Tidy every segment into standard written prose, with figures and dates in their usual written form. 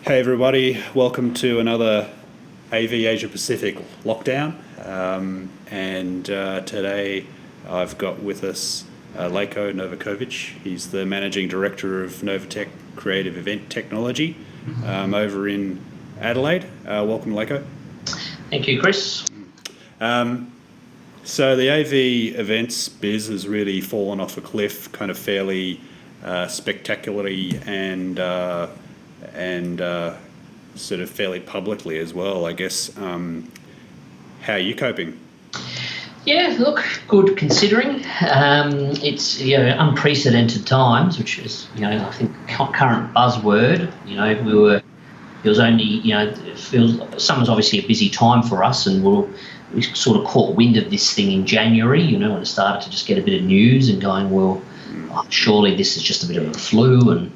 Hey everybody, welcome to another AV Asia Pacific lockdown. Today I've got with us Leko Novakovic. He's the Managing Director of Novatech Creative AV.technology over in Adelaide. Welcome, Leko. Thank you, Chris. So the AV events biz has really fallen off a cliff, kind of fairly spectacularly and sort of fairly publicly as well, I guess. How are you coping? Yeah, look, good considering. It's unprecedented times, which is I think current buzzword. It was only it feels summer's obviously a busy time for us, and we sort of caught wind of this thing in January. When it started to just get a bit of news and going, well, surely this is just a bit of a flu, and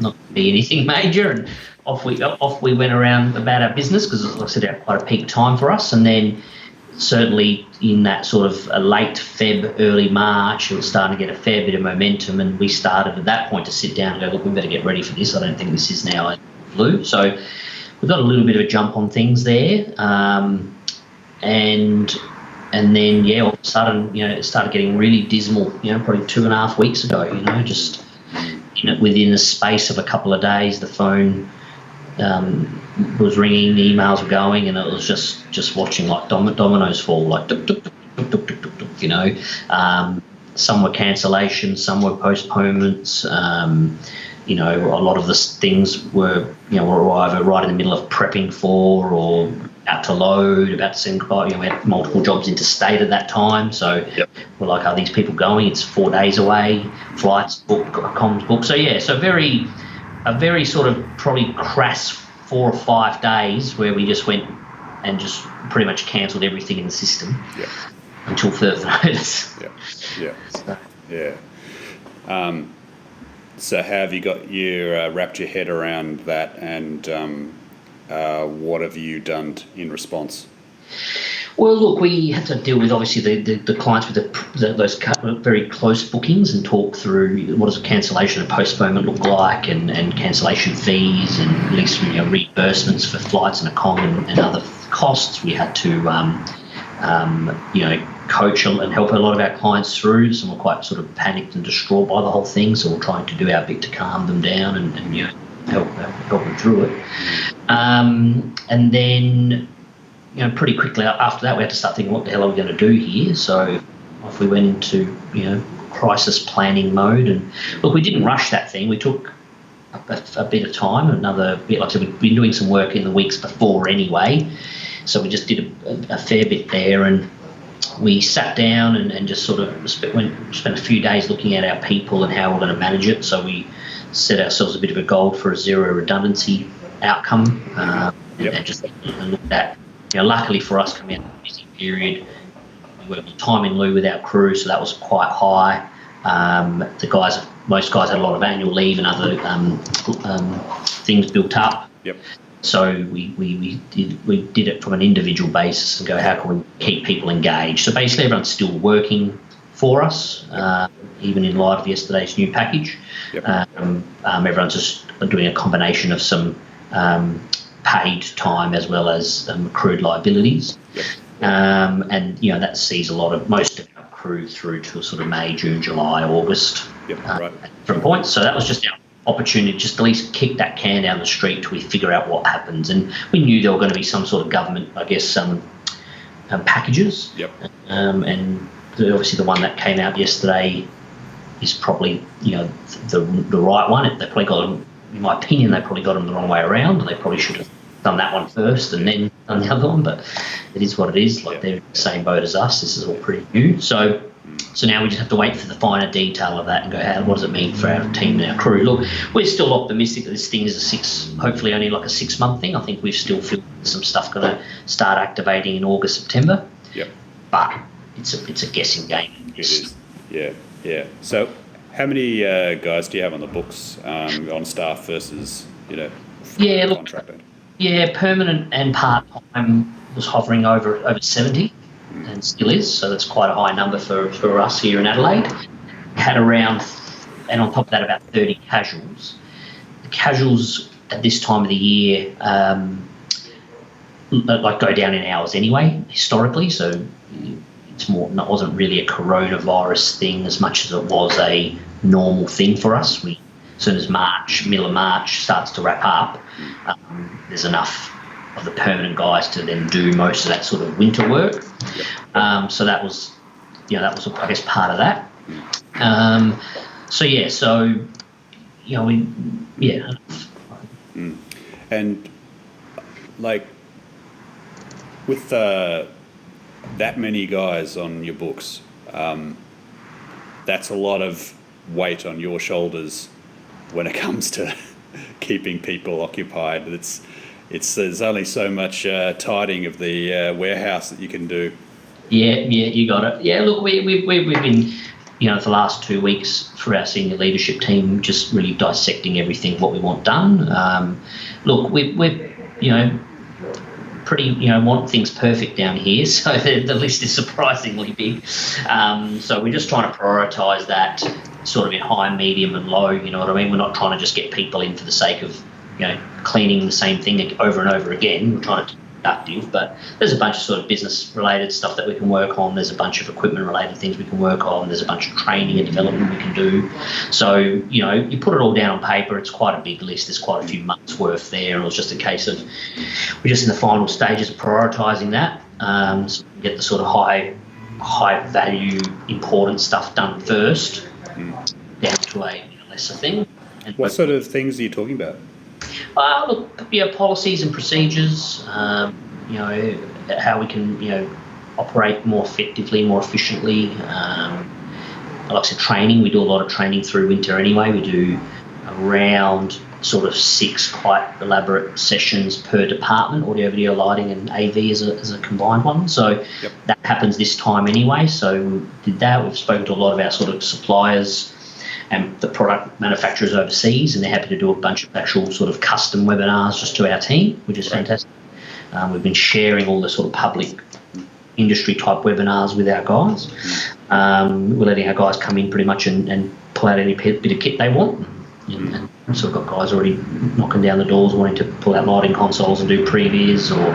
not be anything major, and off we went around about our business, because like I said, quite a peak time for us. And then certainly in that sort of a late Feb, early March, it was starting to get a fair bit of momentum, and we started at that point to sit down and go, look, we better get ready for this. I don't think this is now a flu. So we got a little bit of a jump on things there, and then all of a sudden it started getting really dismal. Probably 2.5 weeks ago. Just within the space of a couple of days, the phone was ringing, the emails were going, and it was just watching like dominoes fall, like duk, duk, duk, duk, duk, duk, duk, duk, some were cancellations, some were postponements. A lot of the things were either right in the middle of prepping for, or out to load, about to send. We had multiple jobs interstate at that time, so we're like, are these people going? It's 4 days away, flights booked, comms booked. So a very sort of probably crass 4 or 5 days where we just went and just pretty much cancelled everything in the system until further notice. So how have you got wrapped your head around that, and what have you done in response? Well, look, we had to deal with obviously the clients with those very close bookings, and talk through what does a cancellation and postponement look like, and cancellation fees, and at least reimbursements for flights and and other costs. We had to coach and help a lot of our clients through. Some were quite sort of panicked and distraught by the whole thing, so we're trying to do our bit to calm them down and help them through it. And then pretty quickly after that, we had to start thinking, what the hell are we going to do here? So off we went into crisis planning mode. And look, we didn't rush that thing. We took a bit of time, another bit. Like I said, we've been doing some work in the weeks before anyway, so we just did a fair bit there, and we sat down and just sort of spent a few days looking at our people and how we're going to manage it. So we set ourselves a bit of a goal for a zero redundancy outcome, and just looked at, luckily for us, coming out of the busy period, we worked time in lieu with our crew, so that was quite high. Most guys had a lot of annual leave and other things built up. So we did it from an individual basis and go, how can we keep people engaged? So basically everyone's still working for us, even in light of yesterday's new package. Everyone's just doing a combination of some paid time as well as accrued liabilities. And that sees most of our crew through to sort of May, June, July, August at different points. So that was just our opportunity to just at least kick that can down the street till we figure out what happens. And we knew there were going to be some sort of government, I guess, packages. And obviously the one that came out yesterday is probably the right one. They probably got them, in my opinion, they probably got them the wrong way around. They probably should have done that one first and then done the other one, but it is what it is. They're in the same boat as us. This is all pretty new. So now we just have to wait for the finer detail of that and go, what does it mean for our team and our crew? Look, we're still optimistic that this thing is hopefully only like a 6-month thing. I think we've still feel some stuff going to start activating in August, September. But it's a guessing game. It is. Yeah. So how many guys do you have on the books, on staff versus contractor? Permanent and part-time was hovering over 70 and still is, so that's quite a high number for us here in Adelaide. Had around, and on top of that, about 30 casuals. The casuals at this time of the year, like go down in hours anyway, historically. So it wasn't really a coronavirus thing as much as it was a normal thing for us. As soon as middle of March starts to wrap up, there's enough of the permanent guys to then do most of that sort of winter work. So that was I guess part of that. And like with that many guys on your books, that's a lot of weight on your shoulders when it comes to keeping people occupied. There's only so much tidying of the warehouse that you can do. Yeah, you got it. Yeah, look, we've been, for the last 2 weeks for our senior leadership team, just really dissecting everything, what we want done. Look, we're pretty, want things perfect down here, so the list is surprisingly big. So we're just trying to prioritise that sort of in high, medium and low, you know what I mean? We're not trying to just get people in for the sake of, cleaning the same thing over and over again. We're trying to be productive, but there's a bunch of sort of business-related stuff that we can work on. There's a bunch of equipment-related things we can work on. There's a bunch of training and development we can do. So, you put it all down on paper, it's quite a big list. There's quite a few months' worth there, and it was just a case of we're just in the final stages of prioritising that, so we can get the sort of high-value, important stuff done first, down to a lesser thing. And what sort of things are you talking about? Policies and procedures, how we can, operate more effectively, more efficiently. Like I said, training, we do a lot of training through winter anyway. We do around sort of 6 quite elaborate sessions per department, audio, video, lighting and AV as a combined one. So that happens this time anyway. So we did that. We've spoken to a lot of our sort of suppliers and the product manufacturers overseas, and they're happy to do a bunch of actual sort of custom webinars just to our team, which is fantastic. We've been sharing all the sort of public industry type webinars with our guys. We're letting our guys come in pretty much and pull out any bit of kit they want. And so we've got guys already knocking down the doors wanting to pull out lighting consoles and do previs, or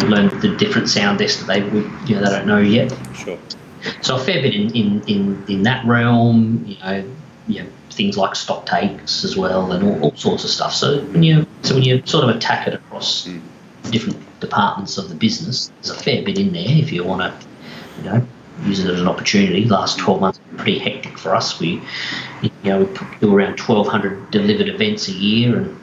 learn the different sound desks that they don't know yet. Sure. So a fair bit in that realm, things like stock takes as well, and all sorts of stuff. So when you sort of attack it across different departments of the business, there's a fair bit in there if you want to, use it as an opportunity. The last 12 months have been pretty hectic for us. We do around 1,200 delivered events a year, and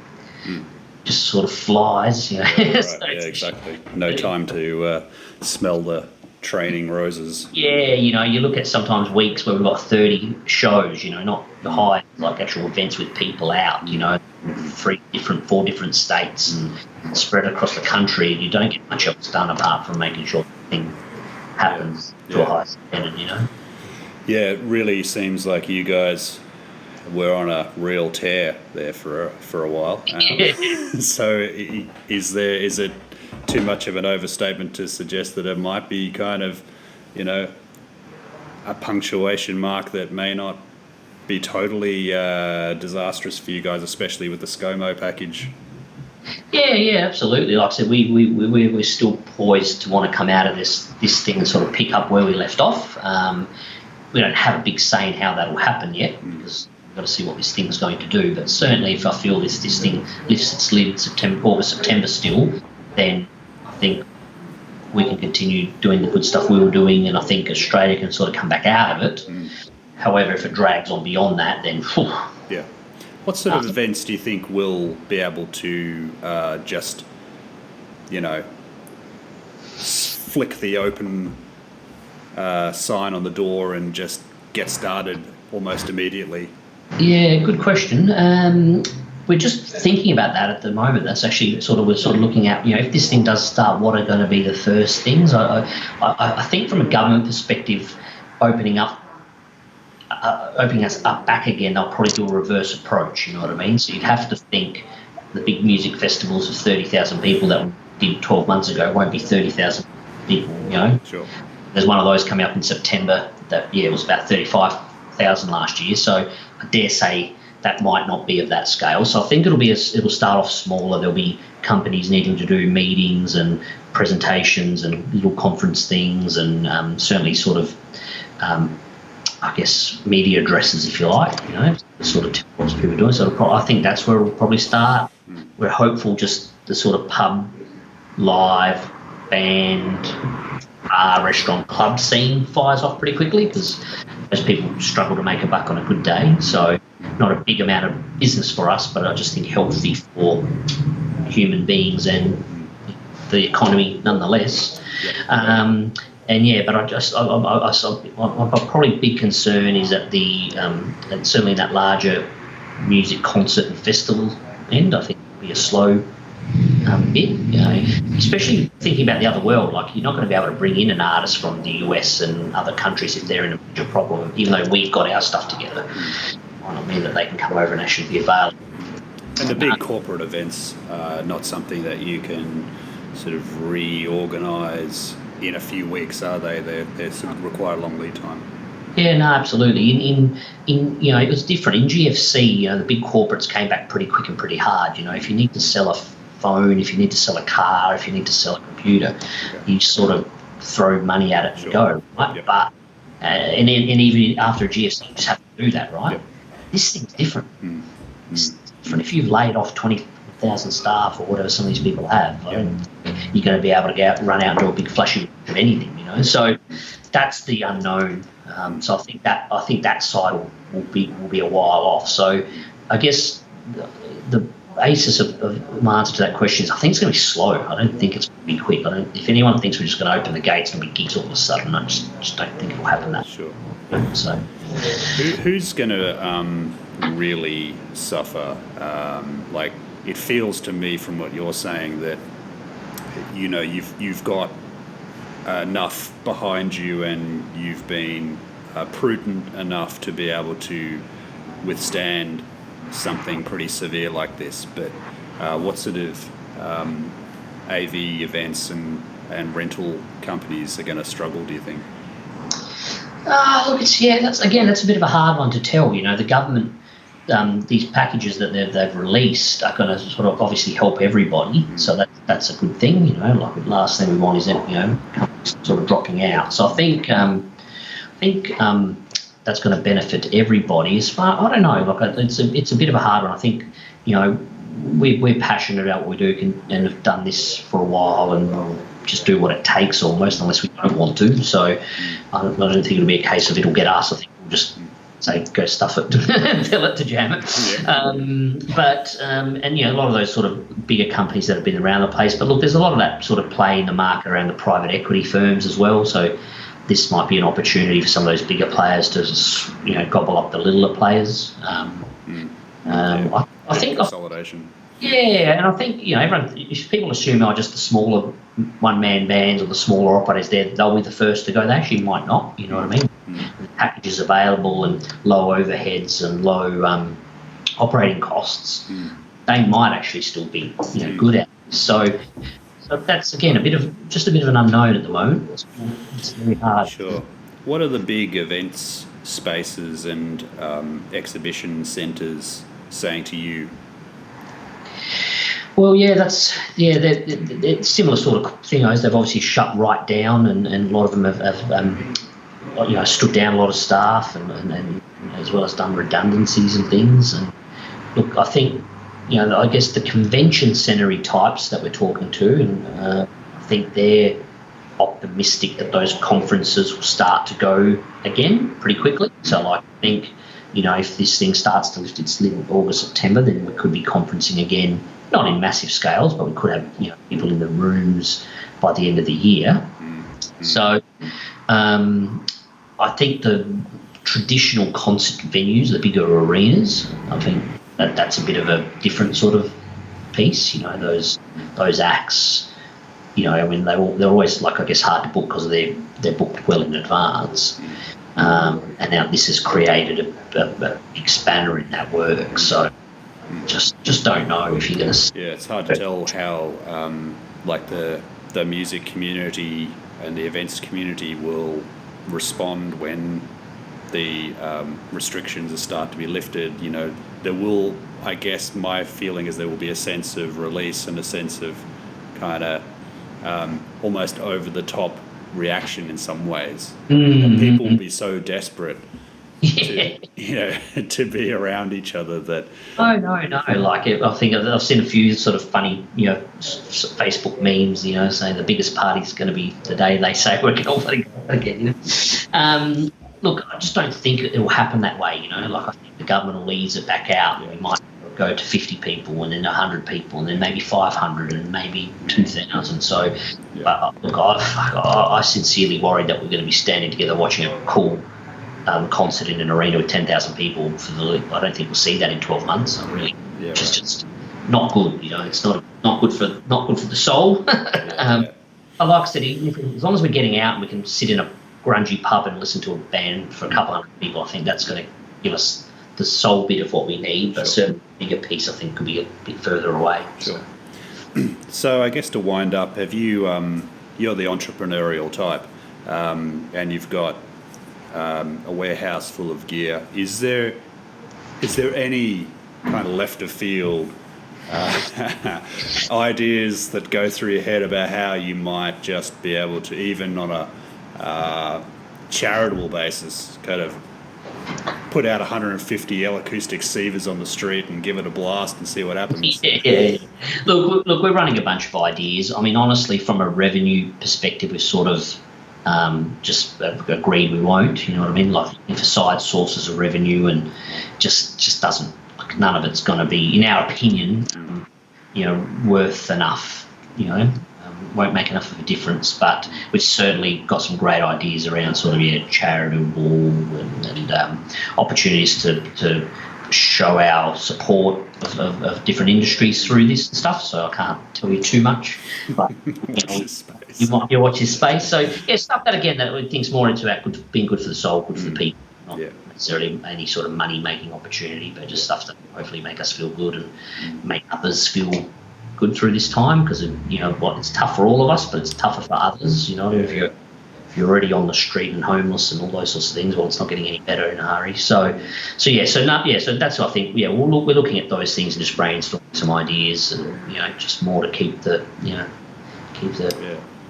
just sort of flies. Yeah, right. So yeah, exactly. No time to smell the training roses. Yeah, you look at sometimes weeks where we've got 30 shows, not the high, like actual events with people out, 4 different states and spread across the country. You don't get much else done apart from making sure the thing happens to a high standard, Yeah, it really seems like you guys were on a real tear there for a while. So is it too much of an overstatement to suggest that it might be kind of, a punctuation mark that may not be totally disastrous for you guys, especially with the ScoMo package? Yeah, absolutely. Like I said, we're still poised to want to come out of this thing and sort of pick up where we left off. We don't have a big say in how that will happen yet, because we've got to see what this thing's going to do. But certainly, if I feel this thing lifts its lid August, September still, then I think we can continue doing the good stuff we were doing, and I think Australia can sort of come back out of it. However, if it drags on beyond that, then yeah. What sort of events do you think will be able to just, flick the open sign on the door and just get started almost immediately? Yeah, good question. We're just thinking about that at the moment. That's actually we're looking at, if this thing does start, what are going to be the first things? I think from a government perspective, opening us up back again, they'll probably do a reverse approach, you know what I mean? So you'd have to think the big music festivals of 30,000 people that we did 12 months ago won't be 30,000 people, Sure. There's one of those coming up in September that, it was about 35,000 last year. So I dare say that might not be of that scale. So I think it'll start off smaller. There'll be companies needing to do meetings and presentations and little conference things, and certainly sort of, I guess, media addresses, if you like, the sort of what people are doing. So I think that's where we'll probably start. We're hopeful just the sort of pub, live, band, bar, restaurant, club scene fires off pretty quickly, because most people struggle to make a buck on a good day. So not a big amount of business for us, but I just think healthy for human beings and the economy nonetheless. But my probably big concern is at and certainly that larger music concert and festival end. I think it'll be a slow bit, especially thinking about the other world. Like, you're not going to be able to bring in an artist from the US and other countries if they're in a major problem, even though we've got our stuff together. Might not mean that they can come over and actually be available. And the big corporate events are not something that you can sort of reorganise in a few weeks, are they? They sort of require a long lead time. Yeah, no, absolutely. In it was different. In GFC, the big corporates came back pretty quick and pretty hard. If you need to sell a phone, if you need to sell a car, if you need to sell a computer, you sort of throw money at it and go, right? Yep. But and even after a GFC, you just have to do that, right? Yep. This thing's different. This thing's different. If you've laid off 20,000 staff or whatever some of these people have, you're going to be able to run out and do a big flashy of anything, So that's the unknown. So I think that side will be a while off. So I guess the basis of my answer to that question is I think it's going to be slow. I don't think it's going to be quick. If anyone thinks we're just going to open the gates and be gigs all of a sudden, I just don't think it'll happen that. Sure. So who's going to really suffer? Like, it feels to me from what you're saying that you've got enough behind you, and you've been prudent enough to be able to withstand something pretty severe like this. But what sort of AV events and rental companies are going to struggle, do you think? Look, that's a bit of a hard one to tell. The government, these packages that they've released are going to sort of obviously help everybody. So that's a good thing. Like, the last thing we want is companies sort of dropping out. So I think that's going to benefit everybody. As far, I don't know. Like, it's a bit of a hard one. I think we're passionate about what we do and have done this for a while, and we'll just do what it takes almost, unless we don't want to. So I don't think it'll be a case of it'll get us. I think we'll just say go stuff it and tell it to jam it. Yeah. A lot of those sort of bigger companies that have been around the place. But look, there's a lot of that sort of play in the market around the private equity firms as well. So this might be an opportunity for some of those bigger players to gobble up the littler players. I think consolidation. Yeah, and I think everyone. If people assume just the smaller one-man bands or the smaller operators, they'll be the first to go. They actually might not. You know what I mean? The packages available and low overheads and low operating costs, they might actually still be good at it. So that's again a bit of an unknown at the moment. It's very hard. Sure. What are the big events spaces and exhibition centres saying to you? Well, they're similar sort of thing. They've obviously shut right down, and a lot of them have stood down a lot of staff, and as well as done redundancies and things. And look, I think I guess the convention centre-y types that we're talking to, and I think they're optimistic that those conferences will start to go again pretty quickly. So I think if this thing starts to lift its lid in August, September, then we could be conferencing again, not in massive scales, but we could have people in the rooms by the end of the year. So I think the traditional concert venues, the bigger arenas, I think that's a bit of a different sort of piece. Those acts, they're always hard to book because they're booked well in advance. And now this has created a big spanner in that work. So just don't know if you're going to. Yeah, it's hard to tell how the music community and the events community will respond when the restrictions start to be lifted, there will, I guess my feeling is there will be a sense of release and a sense of kind of almost over the top reaction in some ways. And people will be so desperate to be around each other that. No. Like I think I've seen a few sort of funny, Facebook memes, saying the biggest party's going to be the day they say we're going to go again. Look, I just don't think it will happen that way. Like I think the government will ease it back out. We might go to 50 people and then 100 people and then maybe 500 and maybe 2,000. So, but look, I sincerely worried that we're going to be standing together watching a cool concert in an arena with 10,000 people. I don't think we'll see that in 12 months. Which is just not good. It's not good for the soul. But like I said, as long as we're getting out and we can sit in a grungy pub and listen to a band for a couple hundred people, I think that's going to give us the soul bit of what we need. But certainly a bigger piece, I think, could be a bit further away. Sure. So I guess to wind up, have you? You're the entrepreneurial type, and you've got a warehouse full of gear. Is there any kind of left of field ideas that go through your head about how you might just be able to, even on a charitable basis, kind of put out 150 L-acoustic sievers on the street and give it a blast and see what happens? Yeah. Look, we're running a bunch of ideas. I mean, honestly, from a revenue perspective, we've sort of just agreed we won't. You know what I mean? Like for side sources of revenue, and just doesn't. None of it's going to be, in our opinion, worth enough. Won't make enough of a difference. But we've certainly got some great ideas around sort of charitable and opportunities to show our support of different industries through this and stuff. So I can't tell you too much, but you might watch his space. So stuff that again that we think's more into being good for the soul, good for the people, not necessarily any sort of money making opportunity, but just stuff that hopefully make us feel good and make others feel good through this time, because it's tough for all of us, but it's tougher for others. If you're already on the street and homeless and all those sorts of things, well, it's not getting any better in a hurry. So that's what I think. We're looking at those things and just brainstorming some ideas, and just more to keep the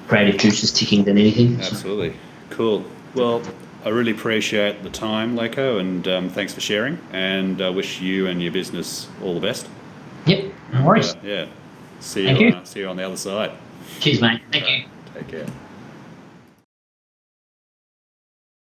creative juices ticking than anything. Absolutely. Cool. Well, I really appreciate the time, Leko, and thanks for sharing, and I wish you and your business all the best. Yep, no worries. See you on the other side. Cheers, mate. Thank you. Take care.